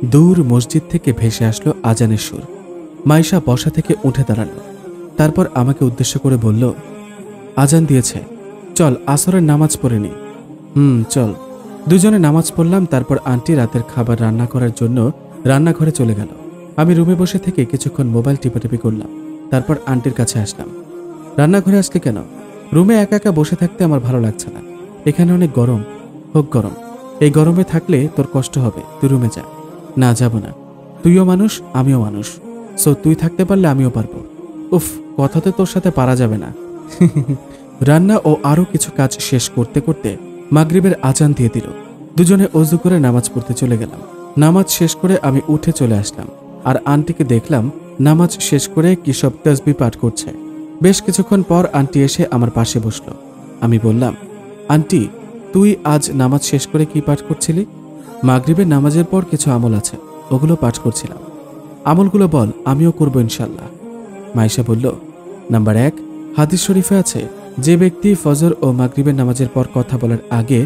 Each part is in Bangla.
দূর মসজিদ থেকে ভেসে আসলো আজানের সুর। মাইশা বসা থেকে উঠে দাঁড়ালো। তারপর আমাকে উদ্দেশ্য করে বলল, আজান দিয়েছে, চল আসরের নামাজ পড়ে নি। চল। দুজনে নামাজ পড়লাম। তারপর আন্টি রাতের খাবার রান্না করার জন্য রান্নাঘরে চলে গেল। আমি রুমে বসে থেকে কিছুক্ষণ মোবাইল টিপাটিপি করলাম। তারপর আন্টির কাছে আসলাম। রান্নাঘরে আসলে কেন? রুমে একা একা বসে থাকতে আমার ভালো লাগছে না। এখানে অনেক গরম। হোক গরম, এই গরমে থাকলে তোর কষ্ট হবে, তুই রুমে যা। না, যাব না। তুইও মানুষ, আমিও মানুষ। সো তুই থাকতে পারলে আমিও পারবো। উফ, কথাতে তোর সাথে পারা যাবে না। রান্না ও আরো কিছু কাজ শেষ করতে করতে মাগরিবের আজান দিয়ে দিল। দুজনে অজু করে নামাজ পড়তে চলে গেলাম। নামাজ শেষ করে আমি উঠে চলে আসলাম। আর আন্টিকে দেখলাম নামাজ শেষ করে কি সব তাসবিহ পাঠ করছে। বেশ কিছুক্ষণ পর আন্টি এসে আমার পাশে বসলো। আমি বললাম, আন্টি, তুই আজ নামাজ শেষ করে কি পাঠ করছিলি? মাগরিবের নামাজের পর কিছু আমল আছে, ওগুলো পাঠ করছিলাম। আমলগুলো বল, আমিও করবো ইনশাল্লাহ। মাইশা বলল, নাম্বার 1, হাদিস শরীফে আছে, যে ব্যক্তি ফজর ও মাগরিবের নামাজের পর কথা বলার আগে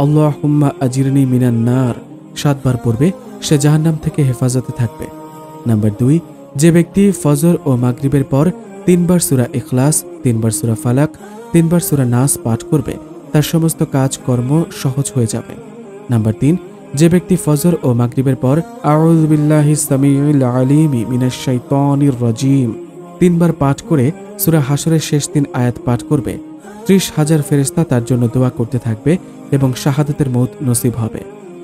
আল্লাহুম্মা আজিরনি মিনান নার 7 বার পড়বে, সে জাহান্নাম থেকে হেফাজতে থাকবে। নাম্বার 2, যে ব্যক্তি ফজর ও মাগরিবের পর 3 বার সূরা ইখলাস, 3 বার সূরা ফালাক, 3 বার সূরা নাস পাঠ করবে, তার সমস্ত কাজ কর্ম সহজ হয়ে যাবে। নাম্বার 3, যে ব্যক্তি ফজর ও মাগরিবের পর আউযু বিল্লাহিস সামিউল আলিম মিনাশ শাইতানির রাজিম 3 বার পাঠ করে সূরা হাশরের শেষ 3 আয়াত পাঠ করবে, 30,000 ফেরেশতা তার জন্য দোয়া করতে থাকবে এবং শাহাদাতের মৌত নসিব হবে।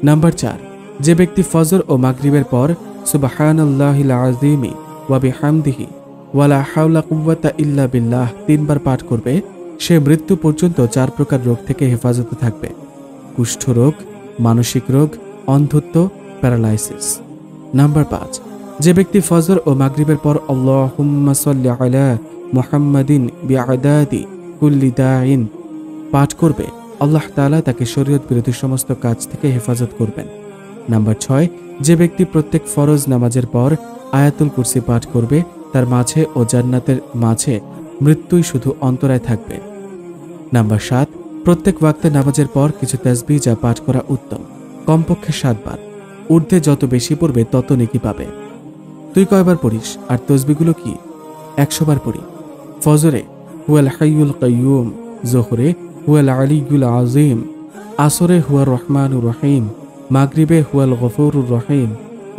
নাম্বার 4, যে ব্যক্তি ফজর ও মাগরিবের পর সুবহানাল্লাহিল আযীম ওয়া বিহামদিহি ওয়ালা হাওলা কুওয়াতা ইল্লা বিল্লাহ 3 বার পাঠ করবে, সে মৃত্যু পর্যন্ত 4 প্রকার রোগ থেকে হেফাজতে থাকবে: কুষ্ঠরোগ, মানসিক রোগ, অন্ধত্ব, প্যারালাইসিস। নাম্বার 5, যে ব্যক্তি ফজর ও মাগরিবের পর আল্লাহুম্মা সাল্লি আলা মুহাম্মাদিন বিআদাদি কুল্লি দাইন পাঠ করবে, আল্লাহ তাআলা তাকে শরীয়ত বিরোধী সমস্ত কাজ থেকে হেফাজত করবেন। নাম্বার 6, যে ব্যক্তি প্রত্যেক ফরজ নামাজের পর আয়াতুল কুরসি পাঠ করবে, তার মাঝে ও জান্নাতের মাঝে মৃত্যুই শুধু অন্তরায় থাকবে। নাম্বার 7, প্রত্যেক ওয়াক্তে নামাজের পর কিছু তাসবিহ যা পাঠ করা উত্তম, কমপক্ষে 7 বার। ঊর্ধ্বে যত বেশি পড়বে তত নেকি পাবে। তুই কয়বার পড়িস? আর তাসবিহগুলো কি? 100 বার পড়ি। ফজরে হুয়াল হাইয়ুল কাইয়ুম, যোহরে হুয়াল আলিয়ুল আযীম, আসরে হুয়ার রহমানুর রহিম, মাগরিবে হুয়াল গফুরুর রহিম,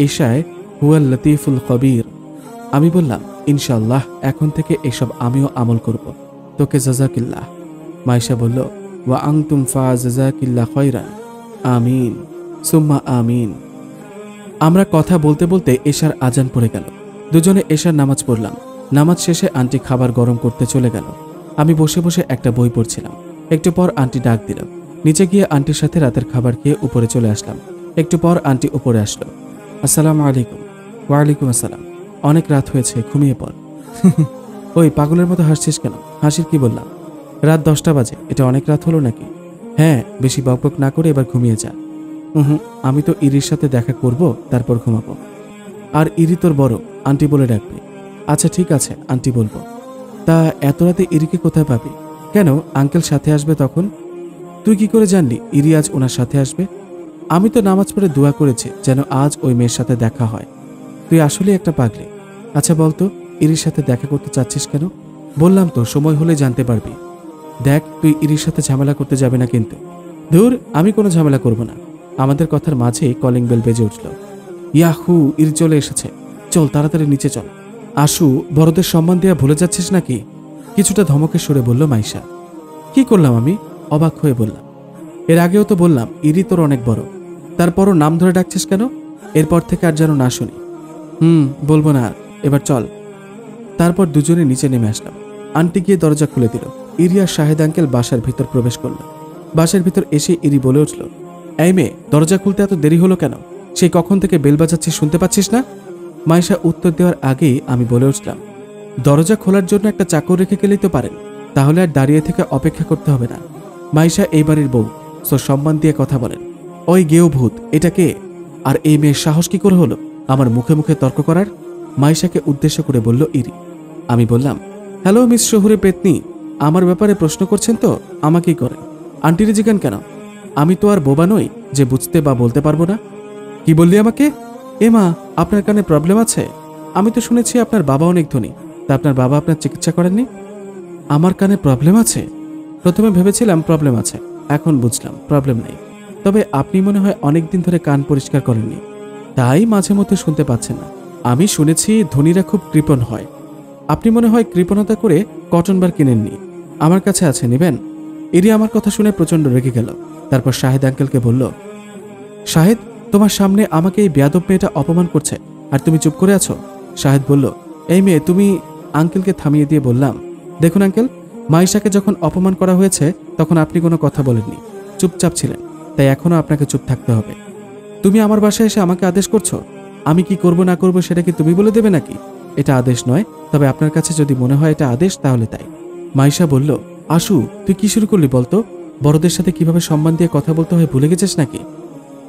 ইশায় হুয়াল লতিফুল খবীর। আমি বললাম, ইনশাআল্লাহ এখন থেকে এসব আমিও আমল করব। তোকে জাযাকিল্লাহ। মাইশা বলল, ওয়া আনতুম ফাজাযাকিল্লাহ খায়রান। আমিন সুম্মা আমিন। আমরা কথা বলতে বলতে এশার আজান পড়ে গেল। দুজনে এশার নামাজ পড়লাম। নামাজ শেষে আন্টি খাবার গরম করতে চলে গেল। আমি বসে বসে একটা বই পড়ছিলাম। একটু পর আন্টি ডাক দিল। নিচে গিয়ে আন্টির সাথে রাতের খাবার খেয়ে উপরে চলে আসলাম। একটু পর আন্টি উপরে আসলো। আসসালামু আলাইকুম। ওয়ালাইকুম আসসালাম। অনেক রাত হয়েছে, ঘুমিয়ে পড়। ওই পাগলের মতো হাসছিস কেন? হাসির কি বললাম? রাত 10টা বাজে, এটা অনেক রাত হলো নাকি? হ্যাঁ, বেশি বকবক না করে এবার ঘুমিয়ে যা। আমি তো ইরির সাথে দেখা করব, তারপর ঘুমাবো। আর ইরি তোর বড়, আন্টি বলে ডাকবে। আচ্ছা ঠিক আছে, আন্টি বলবো। তা এত রাতে ইরিকে কোথায় পাবি? কেন, আঙ্কেল সাথে আসবে তখন? তুই কি করে জানলি ইরি আজ ওনার সাথে আসবে? আমি তো নামাজ পড়ে দোয়া করেছি যেন আজ ওই মেয়ের সাথে দেখা হয়। তুই আসলে একটা পাগলি। আচ্ছা বলতো, ইরির সাথে দেখা করতে চাচ্ছিস কেন? বললাম তো, সময় হলে জানতে পারবি। দেখ, তুই ইরির সাথে ঝামেলা করতে যাবে না কিন্তু। ধুর, আমি কোনো ঝামেলা করব না। আমাদের কথার মাঝে কলিং বেল বেজে উঠল। ইয়াহু, ইরি চলে এসেছে। চল তাড়াতাড়ি নিচে চল। আশু, বড়দের সম্মান দেয়া ভুলে যাচ্ছিস নাকি? কিছুটা ধমকের সুরে বলল মাইশা। কি করলাম আমি? অবাক হয়ে বললাম। এর আগেও তো বললাম ইরি তোর অনেক বড়, তারপরও নাম ধরে ডাকছিস কেন? এরপর থেকে আর যেন না শুনি। বলবো না আর, এবার চল। তারপর দুজনে নিচে নেমে আসলাম। আন্টি গিয়ে দরজা খুলে দিল। ইরি আর শাহেদ আঙ্কেল বাসার ভিতর প্রবেশ করল। বাসার ভিতর এসে ইরি বলে উঠল, এই মেয়ে, দরজা খুলতে এত দেরি হলো কেন? সেই কখন থেকে বেল বাজাচ্ছিস, শুনতে পাচ্ছিস না? মাইশা উত্তর দেওয়ার আগেই আমি বলে উঠলাম, দরজা খোলার জন্য একটা চাকর রেখে গেলেই তো পারেন, তাহলে আর দাঁড়িয়ে থেকে অপেক্ষা করতে হবে না। মাইশা এই বাড়ির বউ, সো সম্মান দিয়ে কথা বলেন। ওই গেও ভূত, এটা কে? আর এই মেয়ের সাহস কি করে হলো আমার মুখে মুখে তর্ক করার? মাইশাকে উদ্দেশ্য করে বলল ইরি। আমি বললাম, হ্যালো মিস শহুরে পেতনি, আমার ব্যাপারে প্রশ্ন করছেন তো আমাকেই করেন, আন্টিরে জিজ্ঞান কেন? আমি তো আর বোবা নই যে বুঝতে বা বলতে পারবো না। কি বললি আমাকে? এ মা, আপনার কানে প্রবলেম আছে? আমি তো শুনেছি আপনার বাবা অনেক ধনী, তা আপনার বাবা আপনার চিকিৎসা করেননি? আমার কানে প্রবলেম আছে? প্রথমে ভেবেছিলাম প্রবলেম আছে, এখন বুঝলাম প্রবলেম নেই। তবে আপনি মনে হয় অনেকদিন ধরে কান পরিষ্কার করেননি, তাই মাঝে মধ্যে শুনতে পাচ্ছেন না। আমি শুনেছি ধনীরা খুব কৃপণ হয়। আপনি মনে হয় কৃপণতা করে কটন বার কিনেননি। আমার কাছে আছে, নেবেন? ইরি আমার কথা শুনে প্রচন্ড রেগে গেল। তারপর শাহেদ আঙ্কেলকে বলল, শাহেদ, তোমার সামনে আমাকে এই বেয়াদব মেয়েটা অপমান করছে, আর তুমি চুপ করে আছো? শাহেদ বলল, এই মেয়ে তুমি। আঙ্কেলকে থামিয়ে দিয়ে বললাম, দেখুন আঙ্কেল, মাইশাকে যখন অপমান করা হয়েছে তখন আপনি কোনো কথা বলেননি, চুপচাপ ছিলেন, তাই এখনো আপনাকে চুপ থাকতে হবে। তুমি আমার বাসায় এসে আমাকে আদেশ করছো। আমি কি করব না করব সেটা কি তুমি বলে দেবে নাকি? এটা আদেশ নয়, তবে আপনার কাছে যদি মনে হয় এটা আদেশ তাহলে তাই। মাইশা বলল, আশু, তুই কি শুরু করলি বলতো? বড়দের সাথে কিভাবে সম্মান দিয়ে কথা বলতে হয় ভুলে গেছিস নাকি?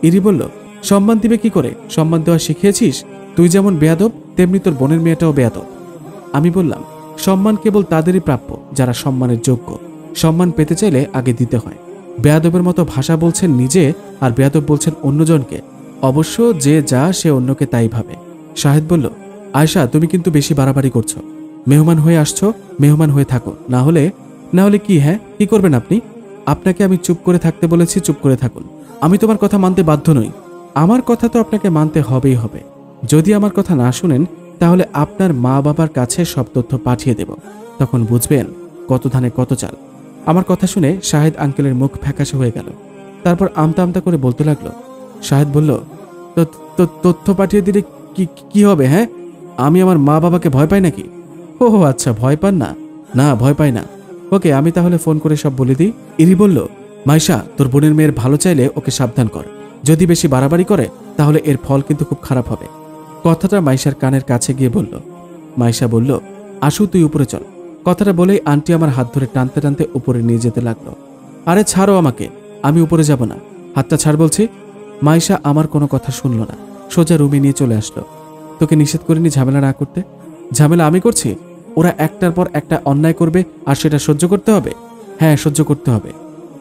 ইরি বলল, সম্মান দিবে কি করে? সম্মান দেওয়া শিখিয়েছিস? তুই যেমন বেয়াদব তেমনি তোর বোনের মেয়েটাও বেয়াদব। আমি বললাম, সম্মান কেবল তাদেরই প্রাপ্য যারা সম্মানের যোগ্য। সম্মান পেতে চাইলে আগে দিতে হয়। বেয়াদবের মতো ভাষা বলছেন নিজে, আর বেয়াদব বলছেন অন্যজনকে। অবশ্য যে যা সে অন্যকে তাই ভাবে। শাহেদ বলল, আয়শা, তুমি কিন্তু বেশি বাড়াবাড়ি করছো। মেহমান হয়ে আসছো, মেহমান হয়ে থাকো, না হলে কি? হ্যাঁ, কি করবেন আপনি? আপনাকে আমি চুপ করে থাকতে বলেছি, চুপ করে থাকুন। আমি তোমার কথা মানতে বাধ্য নই। আমার কথা তো আপনাকে মানতে হবেই হবে। যদি আমার কথা না শুনেন তাহলে আপনার মা বাবার কাছে সব তথ্য পাঠিয়ে দেব, তখন বুঝবেন কত ধানে কত চাল। আমার কথা শুনে শাহেদ আঙ্কেলের মুখ ফ্যাকাশে হয়ে গেল। তারপর আমতা আমতা করে বলতে লাগলো। শাহেদ বলল, তথ্য পাঠিয়ে দিলে কি হবে? হ্যাঁ, আমি আমার মা বাবাকে ভয় পাই নাকি? ও আচ্ছা, ভয় পান না? না, ভয় পাই না। ওকে, আমি তাহলে ফোন করে সব বলে দিই। ইরি বলল, মাইশা, তোর বোনের মেয়ের ভালো চাইলে ওকে সাবধান কর। যদি বেশি বাড়াবাড়ি করে তাহলে এর ফল কিন্তু খুব খারাপ হবে। কথাটা মাইশার কানের কাছে গিয়ে বলল। মাইশা বলল, আশু, তুই উপরে চল। কথাটা বলেই আন্টি আমার হাত ধরে টানতে টানতে উপরে নিয়ে যেতে লাগলো। আরে ছাড়ো আমাকে, আমি উপরে যাব না। হাতটা ছাড় বলছি। মাইশা আমার কোনো কথা শুনল না, সোজা রুমে নিয়ে চলে আসলো। তোকে নিষেধ করিনি ঝামেলা না করতে? ঝামেলা আমি করছি? ওরা একটার পর একটা অন্যায় করবে আর সেটা সহ্য করতে হবে? হ্যাঁ, সহ্য করতে হবে।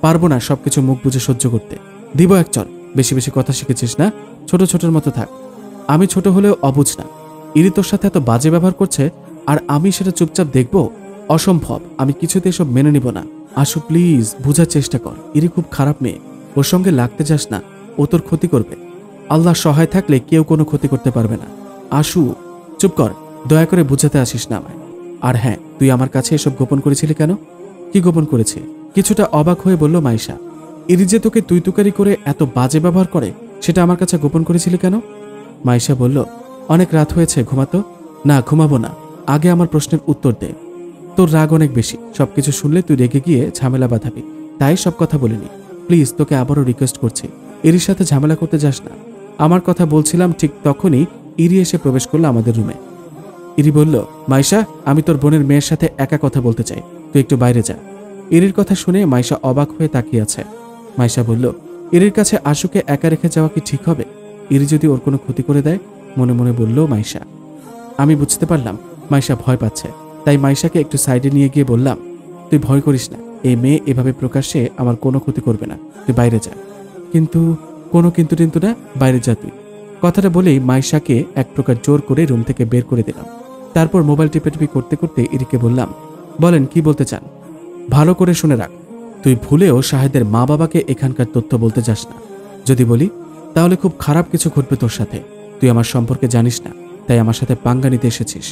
পারবো না সবকিছু মুখ বুঝে সহ্য করতে। দিব এক চল। বেশি বেশি কথা শিখেছিস না, ছোট ছোটর মতো থাক। আমি ছোট হলেও অবুঝ না। ইরি তোর সাথে এত বাজে ব্যবহার করছে আর আমি সেটা চুপচাপ দেখব? অসম্ভব, আমি কিছুতে এসব মেনে নিব না। আশু, প্লিজ বোঝার চেষ্টা কর। ইরি খুব খারাপ মেয়ে, ওর সঙ্গে লাগতে যাস না, ও তোর ক্ষতি করবে। আল্লাহ সহায় থাকলে কেউ কোনো ক্ষতি করতে পারবে না। আশু, চুপ কর, দয়া করে বুঝাতে আসিস না আমায়। আর হ্যাঁ, তুই আমার কাছে এসব গোপন করেছিলি কেন? কি গোপন করেছি? কিছুটা অবাক হয়ে বলল মাইশা। ইরি যে তোকে তুই তুকারি করে এত বাজে ব্যবহার করে সেটা আমার কাছে গোপন করেছিলি কেন? মাইশা বলল, অনেক রাত হয়েছে, ঘুমাতো? না, ঘুমাবো না, আগে আমার প্রশ্নের উত্তর দে। তোর রাগ অনেক বেশি, সবকিছু শুনলে তুই রেগে গিয়ে ঝামেলা বাঁধাবি, তাই সব কথা বলিনি। প্লিজ, তোকে আবারও রিকোয়েস্ট করছি, ইরির সাথে ঝামেলা করতে যাস না। আমার কথা বলছিলাম ঠিক তখনই ইরি এসে প্রবেশ করলো আমাদের রুমে। ইরি বলল, মাইশা, আমি তোর বোনের মেয়ের সাথে একা কথা বলতে চাই, তুই একটু বাইরে যা। ইরির কথা শুনে মাইশা অবাক হয়ে তাকিয়ে আছে। মাইশা বলল, ইরির কাছে আশুকে একা রেখে যাওয়া কি ঠিক হবে? ইরি যদি ওর কোনো ক্ষতি করে দেয়? মনে মনে বলল মাইশা। আমি বুঝতে পারলাম মাইশা ভয় পাচ্ছে, তাই মাইশাকে একটু সাইডে নিয়ে গিয়ে বললাম, তুই ভয় করিস না, এই মেয়ে এভাবে প্রকাশ্যে আমার কোনো ক্ষতি করবে না, তুই বাইরে যা। কিন্তু কোনো কিন্তু না, বাইরে যা তুই। কথাটা বলেই মাইশাকে এক প্রকার জোর করে রুম থেকে বের করে দিলাম। তারপর মোবাইল টিপে করতে করতে ইরিকে বললাম, বলেন কি বলতে চান? ভালো করে শুনে রাখ, তুই ভুলেও শাহেদের মা বাবাকে এখানকার তথ্য বলতে যাস না। যদি বলি তাহলে খুব খারাপ কিছু ঘটবে তোর সাথে। তুই আমার সম্পর্কে জানিস না, তাই আমার সাথে পাঙ্গা নিতে এসেছিস।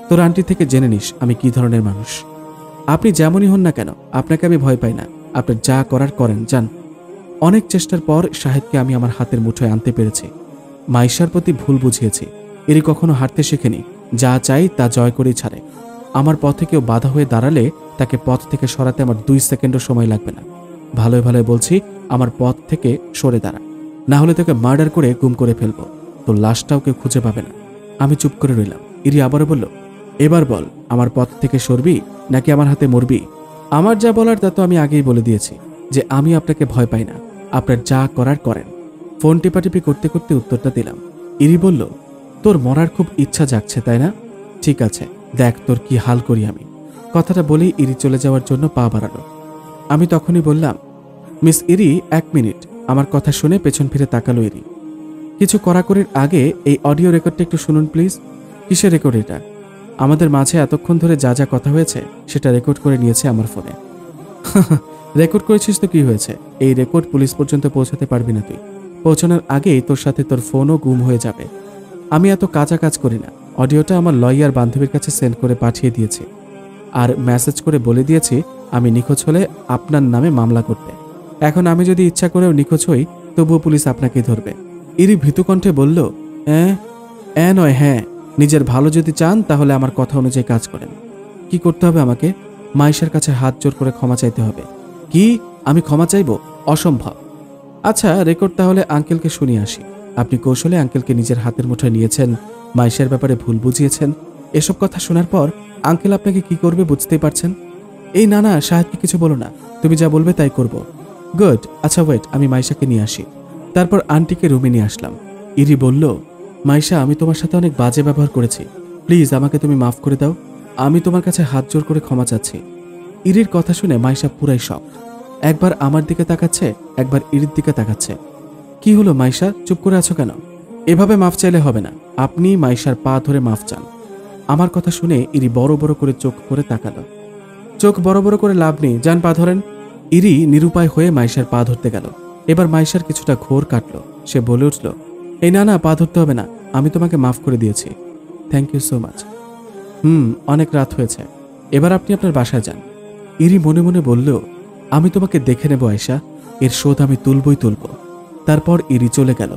তোর আন্টি থেকে জেনে নিস আমি কি ধরনের মানুষ। আপনি যেমনই হন না কেন, আপনাকে আমি ভয় পাই না। আপনার যা করার করেন, যান। অনেক চেষ্টার পর শাহেদকে আমি আমার হাতের মুঠোয় আনতে পেরেছি। মাইশার প্রতি ভুল বুঝিয়েছি। এরই কখনো হাঁটতে শেখেনি, যা চাই তা জয় করেই ছাড়ে। আমার পথে কেউ বাধা হয়ে দাঁড়ালে তাকে পথ থেকে সরাতে আমার 2 সেকেন্ডও সময় লাগবে না। ভালোই ভালোই বলছি, আমার পথ থেকে সরে দাঁড়া, না হলে তোকে মার্ডার করে গুম করে ফেলবো, তোর লাশটাও কেউ খুঁজে পাবে না। আমি চুপ করে রইলাম। ইরি আবারও বলল, এবার বল, আমার পথ থেকে সরবি নাকি আমার হাতে মরবি? আমার যা বলার তা তো আমি আগেই বলে দিয়েছি যে আমি আপনাকে ভয় পাই না, আপনার যা করার করেন। ফোন টিপাটিপি করতে করতে উত্তরটা দিলাম। ইরি বলল, তোর মরার খুব ইচ্ছা জাগছে তাই না? ঠিক আছে, দেখ তোর কি হাল করি আমি। কথাটা বলেই ইরি চলে যাওয়ার জন্য পা বাড়ালো। আমি তখনই বললাম, মিস ইরি, 1 মিনিট। আমার কথা শুনে পেছন ফিরে তাকালো ইরি। কিছু কড়াকড়ির আগে এই অডিও রেকর্ডটা একটু শুনুন প্লিজ। কিসের রেকর্ড এটা? আমাদের মাঝে এতক্ষণ ধরে যা যা কথা হয়েছে সেটা রেকর্ড করে নিয়েছে আমার ফোনে। রেকর্ড করেছিস তো কি হয়েছে? এই রেকর্ড পুলিশ পর্যন্ত পৌঁছাতে পারবি না তুই। পৌঁছানোর আগেই তোর সাথে তোর ফোনও গুম হয়ে যাবে। আমি এত কাঁচা কাজ করি না। অডিওটা আমার লয়ার বান্ধবীর কাছে সেন্ড করে পাঠিয়ে দিয়েছি, আর মেসেজ করে বলে দিয়েছি আমি নিখোঁজ হলে আপনার নামে মামলা করতে। এখন আমি যদি ইচ্ছা করেও নিখোঁজ হই তবুও পুলিশ আপনাকেই ধরবে। ইরি ভীতুকণ্ঠে বলল, নয় হ্যাঁ, নিজের ভালো যদি চান তাহলে আমার কথা অনুযায়ী কাজ করেন। কি করতে হবে আমাকে? মাইশার কাছে হাত জোর করে ক্ষমা চাইতে হবে। কি? আমি ক্ষমা চাইব? অসম্ভব। আচ্ছা, রেকর্ড তাহলে আঙ্কেলকে শুনিয়ে আসি। আপনি কৌশলে আঙ্কেলকে নিজের হাতের মুঠোয় নিয়েছেন, মাইশার ব্যাপারে ভুল বুঝিয়েছেন। এসব কথা শোনার পর আঙ্কেল আপনাকে কি করবে বুঝতেই পারছেন। এই না না, সাহেবকে কিছু বলো না, তুমি যা বলবে তাই করব। গুড। আচ্ছা ওয়েট, আমি মাইশাকে নিয়ে আসি। তারপর আন্টিকে রুমে নিয়ে আসলাম। ইরি বলল, মাইশা, আমি তোমার সাথে অনেক বাজে ব্যবহার করেছি, প্লিজ আমাকে তুমি মাফ করে দাও। আমি তোমার কাছে হাত জোর করে ক্ষমা চাচ্ছি। ইরির কথা শুনে মাইশা পুরাই শক। একবার আমার দিকে তাকাচ্ছে, একবার ইরির দিকে তাকাচ্ছে। কি হলো মাইশা, চুপ করে আছো কেন? এভাবে মাফ চাইলে হবে না, আপনি মাইশার পা ধরে মাফ চান। আমার কথা শুনে ইরি বড় বড় করে চোখ করে তাকালো। চোখ বড় বড় করে লাভ নেই, যান পা ধরেন। ইরি নিরুপায় হয়ে মাইশার পা ধরতে গেল। এবার মাইশার কিছুটা ঘোর কাটল। সে বলে উঠল, এই না না, পা ধরতে হবে না, আমি তোমাকে মাফ করে দিয়েছি। Thank you so much. অনেক রাত হয়েছে, এবার আপনি আপনার বাসায় যান। ইরি মনে মনে বলল, আমি তোমাকে দেখে নেব আয়শা, এর শোধ আমি তুলবই তুলব। তারপর ইরি চলে গেল।